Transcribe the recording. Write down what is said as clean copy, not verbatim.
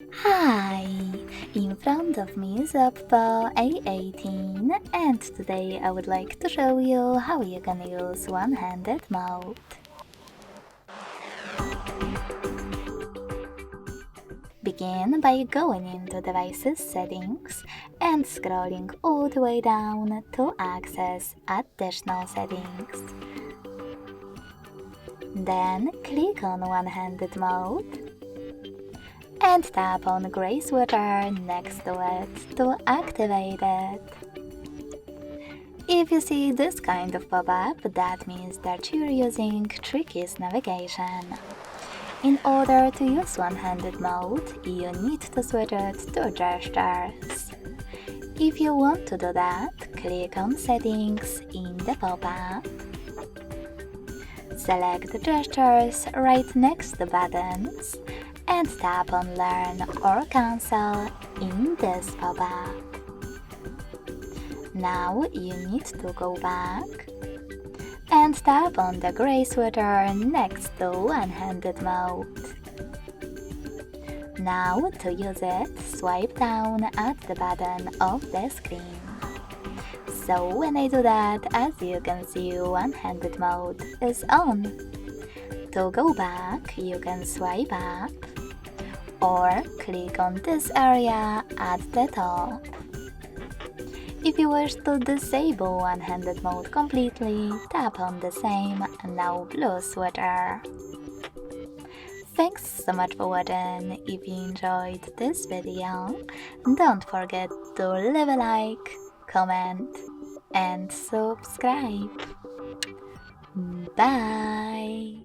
Hi! In front of me is OPPO A18 and today I would like to show you how you can use one-handed mode. Begin by going into Devices Settings and scrolling all the way down to access Additional Settings. Then click on One-handed Mode and tap on the gray sweater next to it to activate it. If you see this kind of pop-up, that means that you're using Tricky's navigation. In order to use one-handed mode, you need to switch it to gestures. If you want to do that, click on Settings in the pop-up. Select the gestures right next to buttons and tap on Learn or Cancel in this pop-up. Now you need to go back and tap on the gray sweater next to one-handed mode. Now to use it, swipe down at the bottom of the screen. So when I do that, as you can see, one-handed mode is on. To go back, you can swipe up or click on this area at the top. If you wish to disable one-handed mode completely, tap on the same now blue sweater. Thanks so much for watching. If you enjoyed this video, don't forget to leave a like, comment and subscribe. Bye!